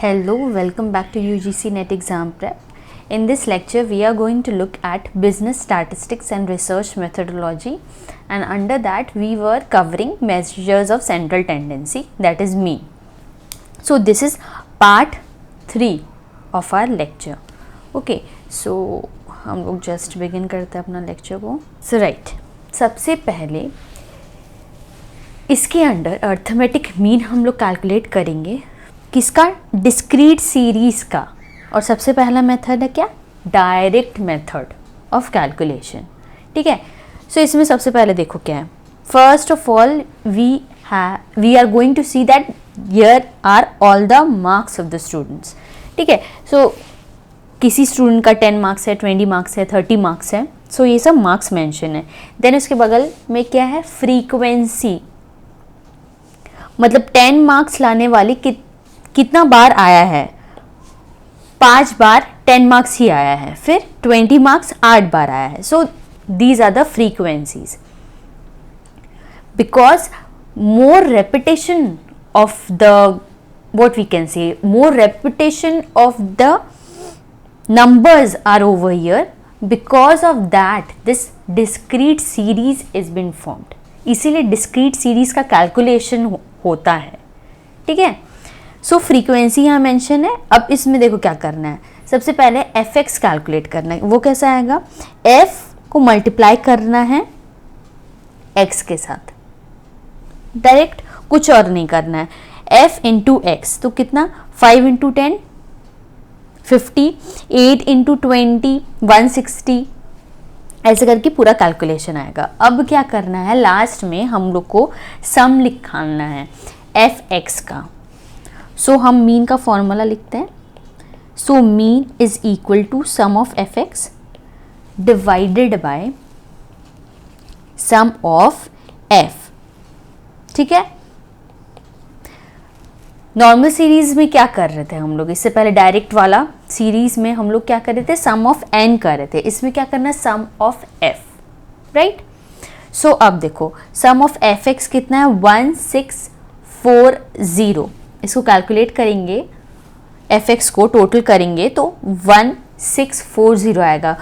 Hello, welcome back to UGC NET exam prep. In this lecture, we are going to look at business statistics and research methodology, and under that we were covering measures of central tendency, that is mean. So this is part 3 of our lecture. Okay, so हम लोग just begin करते हैं अपना lecture को. So right, सबसे पहले इसके under arithmetic mean हम लोग कैलकुलेट करेंगे किसका, डिस्क्रीट सीरीज का. और सबसे पहला मेथड है क्या, डायरेक्ट मेथड ऑफ कैलकुलेशन. ठीक है, सो इसमें सबसे पहले देखो क्या है. First of all we are going to see that here are all the marks of the students. ठीक है, सो किसी स्टूडेंट का 10 मार्क्स है, 20 मार्क्स है, 30 मार्क्स है, सो ये सब मार्क्स मेंशन है. देन उसके बगल में क्या है, फ्रीक्वेंसी, मतलब 10 मार्क्स लाने वाली कितना बार आया है, 5 बार 10 मार्क्स ही आया है. फिर 20 मार्क्स 8 बार आया है. So these are the frequencies. Because more repetition of the, what we can say, more repetition of the numbers are over here. Because of that this discrete series is been formed. इसीलिए discrete series का calculation होता है. ठीक है, सो frequency यहाँ mention है. अब इसमें देखो क्या करना है, सबसे पहले एफ एक्स कैलकुलेट करना है. वो कैसा आएगा, एफ को मल्टीप्लाई करना है एक्स के साथ, डायरेक्ट, कुछ और नहीं करना है. एफ इंटू एक्स तो कितना, 5 इंटू 10 50, 8 इंटू 20 160, ऐसे करके पूरा कैलकुलेशन आएगा. अब क्या करना है, लास्ट में हम लोग को सम लिखाना है एफ एक्स का. सो हम मीन का फॉर्मूला लिखते हैं. So mean is equal to sum of F X divided by sum of F. ठीक है, नॉर्मल सीरीज में क्या कर रहे थे हम लोग, इससे पहले डायरेक्ट वाला सीरीज में हम लोग क्या कर रहे थे, सम ऑफ एन कर रहे थे. इसमें क्या करना है, सम ऑफ एफ, राइट. सो अब देखो सम ऑफ एफ एक्स कितना है, 1640. इसको कैलकुलेट करेंगे, एफ एक्स को टोटल करेंगे तो 1640 आएगा.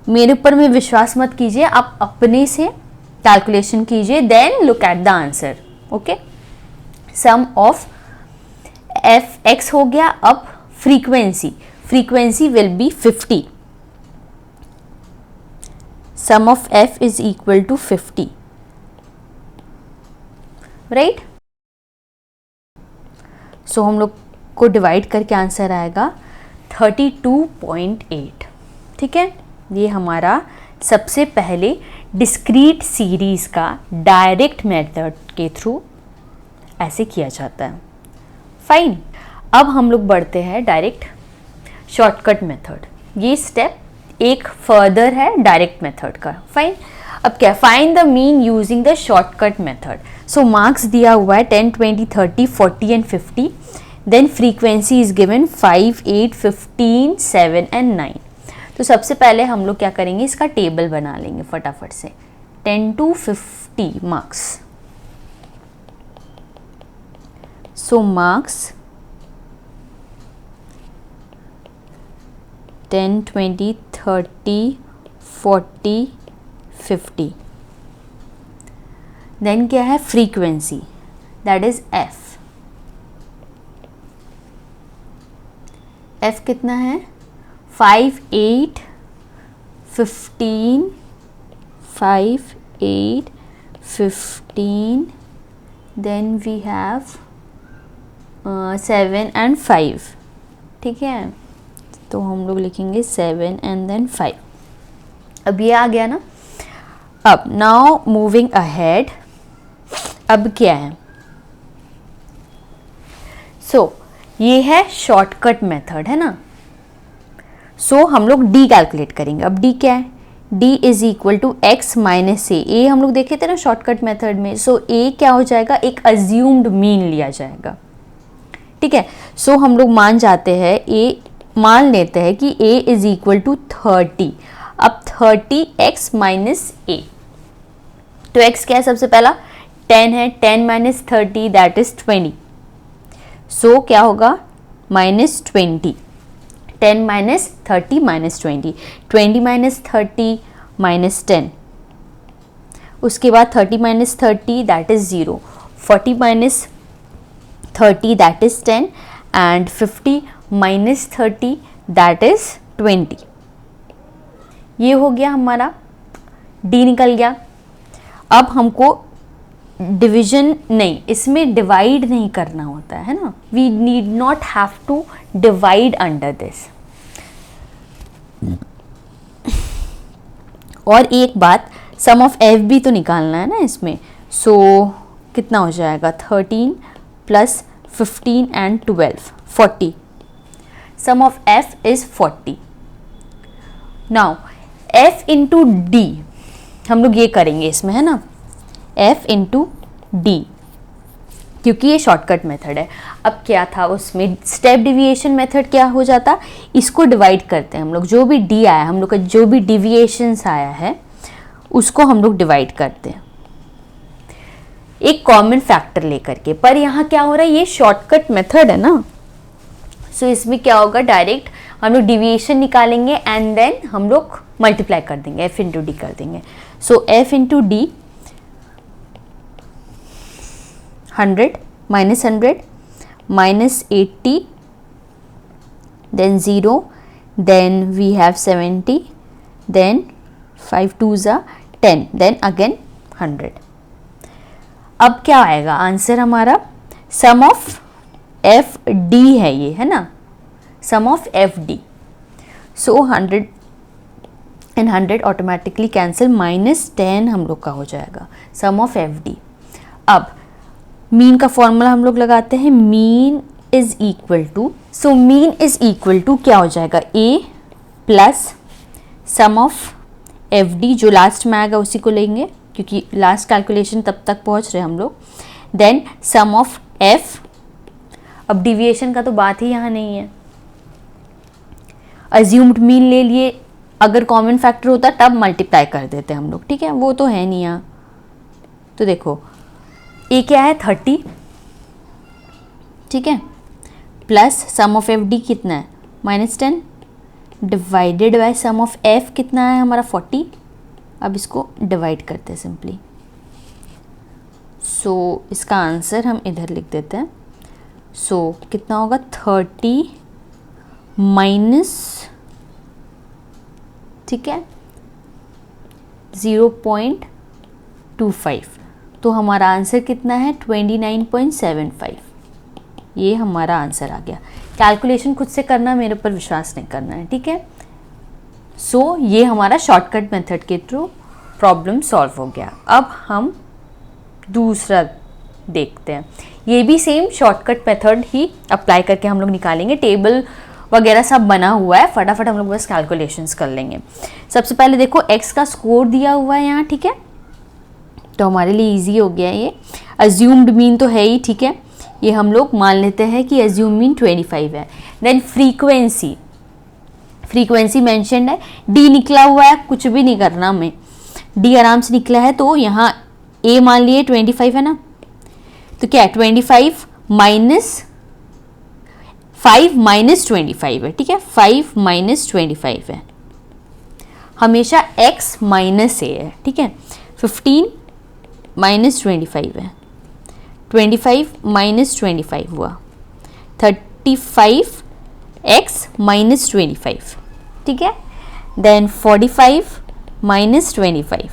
मेरे ऊपर में विश्वास मत कीजिए, आप अपने से कैलकुलेशन कीजिए, then look at the answer. Okay, sum of F X हो गया. अब frequency will be 50. Sum of F is equal to 50, right. So हम लोग को डिवाइड करके आंसर आएगा 32.8. ठीक है, ये हमारा सबसे पहले डिस्क्रीट सीरीज का डायरेक्ट मेथड के थ्रू ऐसे किया जाता है. फाइन, अब हम लोग बढ़ते हैं डायरेक्ट शॉर्टकट मेथड. ये स्टेप एक फर्दर है डायरेक्ट मेथड का. फाइन, अब क्या, find the mean using the shortcut method. So marks दिया हुआ है 10, 20, 30, 40 and 50. Then frequency is given 5, 8, 15, 7 and 9. तो सबसे पहले हम लोग क्या करेंगे, इसका टेबल बना लेंगे फटाफट से. 10 to 50 marks. So marks 10, 20, 30, 40, 50. Then क्या है, frequency, that is F. F कितना है, 5, 8, 15, 5, 8, 15. Then we have 7 and 5. ठीक है, तो हम लोग लिखेंगे 7 एंड देन 5. अब ये आ गया ना. अब नाउ मूविंग अहेड, अब क्या है, सो ये है शॉर्टकट मेथड, है ना. सो हम लोग डी कैलकुलेट करेंगे. अब डी क्या है, D is equal to X minus A हम लोग देखे थे ना शॉर्टकट मेथड में. सो ए क्या हो जाएगा, एक अज्यूम्ड मीन लिया जाएगा. ठीक है, सो हम लोग मान लेते हैं कि a इज इक्वल टू 30. अब 30 x माइनस ए, तो x क्या है, सबसे पहला 10 है, 10 माइनस 30 दैट इज 20. सो क्या होगा, minus 20, 10 minus 30 minus 20, 20 minus 30 minus 10, उसके बाद 30 minus 30 that is 0, 40 minus 30 that is 10 and 50 minus 30 that is 20। ये हो गया हमारा, डी निकल गया। अब हमको डिवीजन नहीं, इसमें डिवाइड नहीं करना होता है ना, we need not have to divide under this. और एक बात, सम ऑफ एफ भी तो निकालना है ना इसमें, सो कितना हो जाएगा 13 plus 15 and 12 40, sum of F is 40। Now F into D हम लोग ये करेंगे इसमें, है ना, एफ इंटू डी, क्योंकि ये शॉर्टकट मेथड है। अब क्या था उसमें, स्टेप डिविएशन मेथड क्या हो जाता, इसको डिवाइड करते हैं हम लोग, जो भी डी आया हम लोग का, जो भी डिविएशंस आया है उसको हम लोग डिवाइड करते हैं एक कॉमन फैक्टर लेकर के। पर यहाँ क्या हो रहा है, ये शॉर्टकट मेथड है ना, सो इसमें क्या होगा, डायरेक्ट हम लोग डिविएशन निकालेंगे एंड देन हम लोग मल्टीप्लाई कर देंगे, एफ इंटू डी कर देंगे। So F into D 100 minus 100 minus 80 then 0 then we have 70 then 5 2s are 10 then again 100। अब क्या आएगा आंसर हमारा, सम ऑफ एफ डी है ये, है ना, sum of F D. So 100 and 100 automatically cancel, minus 10 हम लोग का हो जाएगा सम ऑफ एफ डी। अब मीन का फॉर्मूला हम लोग लगाते हैं, mean is equal to, so mean is equal to क्या हो जाएगा, A plus sum of F D, जो लास्ट में आएगा उसी को लेंगे क्योंकि लास्ट कैलकुलेशन तब तक पहुंच रहे हम लोग, देन सम ऑफ एफ। अब डिविएशन का तो बात ही यहाँ नहीं है, अज्यूम्ड मीन ले लिए, अगर कॉमन फैक्टर होता तब मल्टीप्लाई कर देते हम लोग, ठीक है, वो तो है नहीं यहाँ। तो देखो ए क्या है 30, ठीक है, plus sum of F D कितना है -10 divided by sum of F कितना है हमारा 40। अब इसको डिवाइड करते हैं सिंपली, सो इसका आंसर हम इधर लिख देते हैं। सो कितना होगा 30 माइनस, ठीक है, 0.25, तो हमारा आंसर कितना है 29.75। ये हमारा आंसर आ गया। कैलकुलेशन खुद से करना, मेरे ऊपर विश्वास नहीं करना है, ठीक है। सो ये हमारा शॉर्टकट मेथड के थ्रू प्रॉब्लम सॉल्व हो गया। अब हम दूसरा देखते हैं, ये भी सेम शॉर्टकट मेथड ही अप्लाई करके हम लोग निकालेंगे। टेबल वगैरह सब बना हुआ है, फटाफट हम लोग बस कैलकुलेशंस कर लेंगे। सबसे पहले देखो x का स्कोर दिया हुआ है यहाँ, ठीक है, तो हमारे लिए इजी हो गया ये। अज्यूम्ड मीन तो है ही, ठीक है, ये हम लोग मान लेते हैं कि अज्यूम मीन 25 है। देन फ्रीक्वेंसी, फ्रीक्वेंसी मेंशन्ड है, डी निकला हुआ है, कुछ भी नहीं करना हमें, डी आराम से निकला है, तो यहाँ ए मान लिए 25 है ना, तो क्या है 25 माइनस 5 माइनस 25 है, ठीक है, 5 माइनस 25 है, हमेशा x माइनस ए है, ठीक है, 15 माइनस 25 है, 25 माइनस 25 हुआ 35 x माइनस 25, ठीक है, देन 45 माइनस 25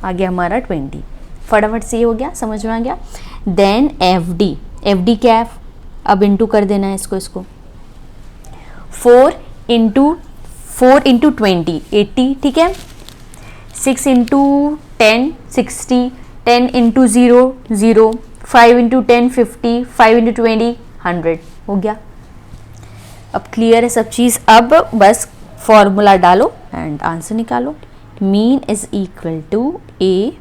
आ गया हमारा 20। फटाफट से ये हो गया, समझ में आ गया। देन एफ डी क्या है, अब इंटू कर देना है इसको 4 इंटू 20 80, ठीक है, 6 इंटू 10 60, 10 इंटू 0 0, 5 इंटू 10 50, 5 इंटू 20 100 हो गया। अब क्लियर है सब चीज़। अब बस फॉर्मूला डालो एंड आंसर निकालो। Mean is equal to A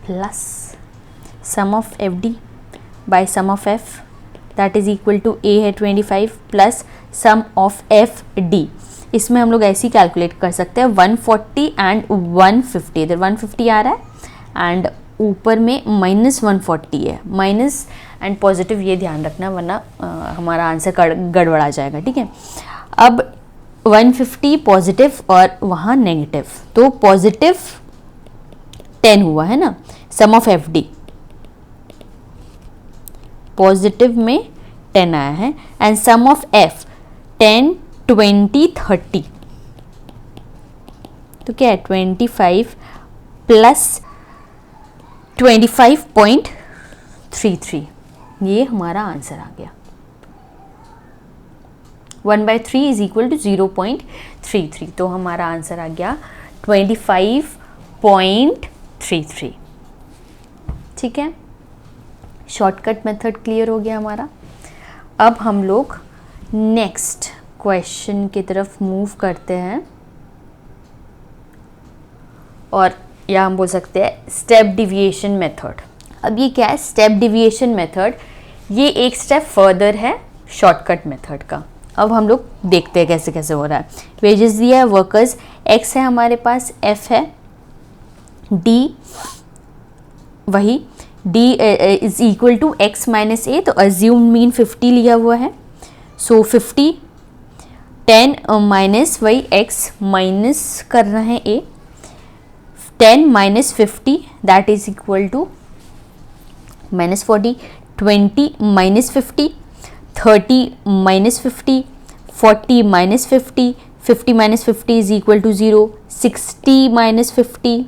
plus sum of F D by sum of F, that is equal to A है 25 plus sum of F D. इसमें हम लोग ऐसे ही कैलकुलेट कर सकते हैं 140 एंड 150, इधर 150 आ रहा है एंड ऊपर में -140 है, माइनस एंड पॉजिटिव ये ध्यान रखना, वरना हमारा आंसर गड़बड़ा जाएगा, ठीक है। अब 150 पॉजिटिव और वहाँ नेगेटिव, तो पॉजिटिव 10 हुआ है ना, sum of F D positive में 10 आया है, एंड सम ऑफ एफ 10 20 30, तो क्या है 25 प्लस 25.33, ये हमारा आंसर आ गया। 1/3 इज इक्वल टू 0.33, तो हमारा आंसर आ गया 25.33, ठीक है। शॉर्टकट मेथड क्लियर हो गया हमारा। अब हम लोग नेक्स्ट क्वेश्चन की तरफ मूव करते हैं, और या हम बोल सकते हैं स्टेप डिविएशन मेथड। अब ये क्या है, स्टेप डिविएशन मेथड, ये एक स्टेप फर्दर है शॉर्टकट मेथड का। अब हम लोग देखते हैं कैसे कैसे हो रहा है। वेजेस दिया है, वर्कर्स एक्स है हमारे पास, एफ है, डी वही D is equal to X minus A, तो अज्यूम मीन 50 लिया हुआ है, सो 50 10 माइनस वही एक्स माइनस करना है A, 10 minus 50 that is equal to minus 40, 20 minus 50, 30 minus 50, 40 minus 50, 50 minus 50 is equal to 0, 60 minus 50,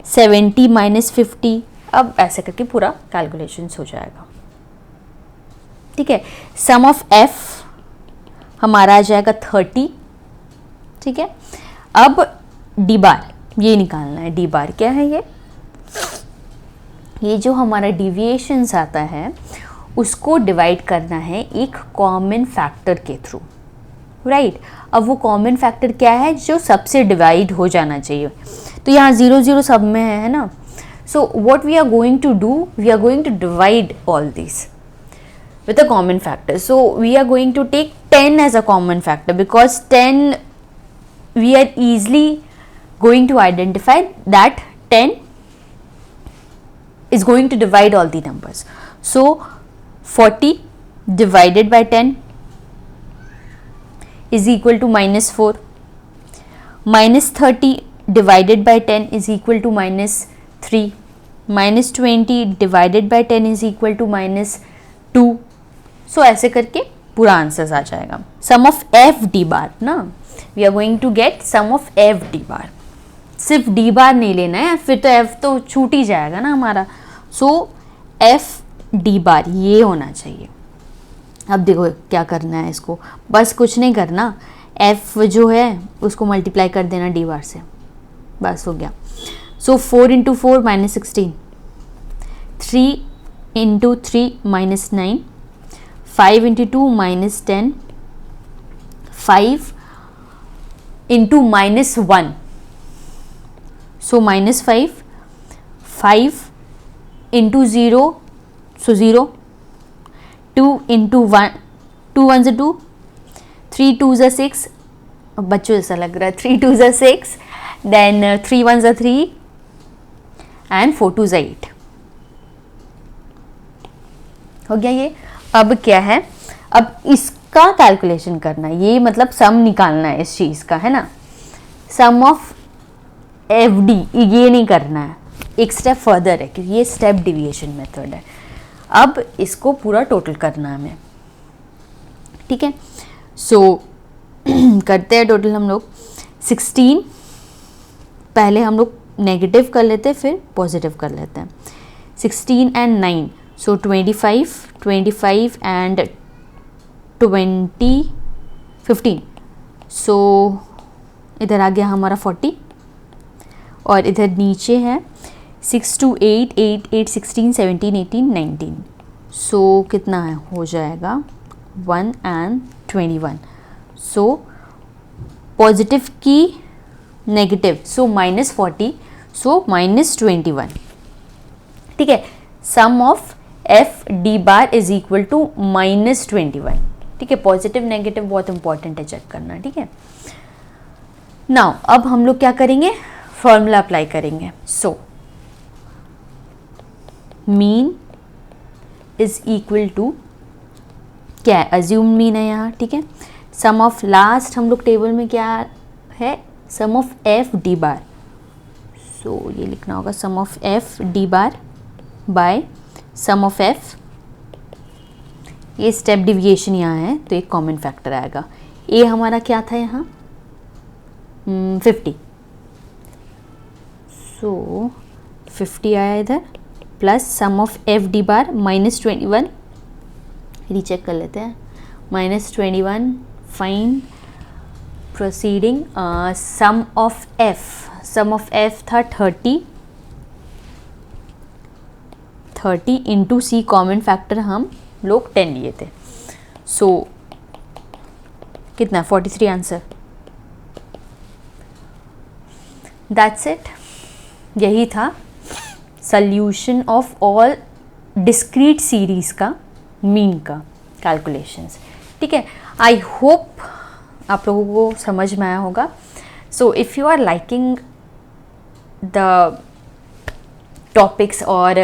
70 minus 50। अब ऐसे करके पूरा कैलकुलेशंस हो जाएगा, ठीक है। सम ऑफ एफ हमारा आ जाएगा 30, ठीक है। अब डी बार ये निकालना है, डी बार क्या है, ये जो हमारा डिविएशंस आता है उसको डिवाइड करना है एक कॉमन फैक्टर के थ्रू, राइट। अब वो कॉमन फैक्टर क्या है जो सबसे डिवाइड हो जाना चाहिए, तो यहाँ 0 0 सब में है ना, so what we are going to do, we are going to divide all this with a common factor. So we are going to take 10 as a common factor, because 10 we are easily going to identify that 10 is going to divide all the numbers. So 40 divided by 10 is equal to minus 4, minus 30 divided by 10 is equal to minus 3, minus 20 divided by 10 is equal to minus 2. So ऐसे करके पूरा answer आ जाएगा। Sum of F D bar ना, we are going to get sum of F D bar, सिर्फ D बार नहीं लेना है, फिर तो एफ तो छूट ही जाएगा ना हमारा। सो एफ डी बार ये होना चाहिए। अब देखो क्या करना है इसको, बस कुछ नहीं करना, एफ जो है उसको मल्टीप्लाई कर देना डी बार से, बस हो गया। सो 4 × 4 minus 16, 3 × 3 minus 9, 5 × 2 minus 10, 5 × minus 1, so minus 5, 5 × 0, so 0, 2 × 1, 2 1s are 2, 3 2s are 6, बच्चों जैसा लग रहा है, 3 2s are 6, then 3 1s are 3 and 4 2s are 8, हो गया ये। अब क्या है, अब इसका कैलकुलेशन करना है, ये मतलब सम निकालना है इस चीज़ का, है ना। सम ऑफ एफ डी ये नहीं करना है, एक स्टेप फर्दर है, क्योंकि ये स्टेप डिविएशन मेथड है। अब इसको पूरा टोटल करना है हमें, ठीक है। सो करते हैं टोटल हम लोग 16, पहले हम लोग नेगेटिव कर लेते हैं फिर पॉजिटिव कर लेते हैं। 16 and 9, so 25 and 20 15, so इधर आ गया हमारा 40, और इधर नीचे है 6 2 8 8 8 16 17 18 19, so कितना है हो जाएगा 1 and 21, so पॉजिटिव की नेगेटिव, so -40, so -21, ठीक है। Sum of F D bar is equal to -21, ठीक है। पॉजिटिव नेगेटिव बहुत इंपॉर्टेंट है चेक करना, ठीक है। नाउ अब हम लोग क्या करेंगे, फॉर्मूला अप्लाई करेंगे। So mean is equal to क्या है, अज्यूम मीन है यहाँ, ठीक है। सम ऑफ लास्ट हम लोग टेबल में क्या है, sum of F D bar, so ये लिखना होगा sum of F D bar by sum of F, ये स्टेप डिविएशन यहाँ है तो एक कॉमन फैक्टर आएगा। ए हमारा क्या था यहाँ 50, सो 50 आया इधर, plus sum of F D bar -21, recheck कर लेते हैं, -21 fine proceeding, sum of F था 30 इंटू सी कॉमन फैक्टर हम लोग 10 लिए थे, सो कितना 43 आंसर। दैट्स इट, यही था solution of all discrete series का मीन का कैलकुलेशंस, ठीक है। आई होप आप लोगों को समझ में आया होगा। So if you are liking the topics और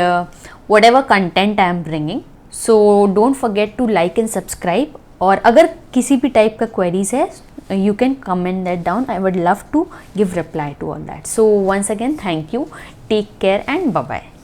whatever content I am bringing, so don't forget to like and subscribe, और अगर किसी भी टाइप का queries है you can comment that down, I would love to give reply to all that. So once again thank you, take care and bye bye.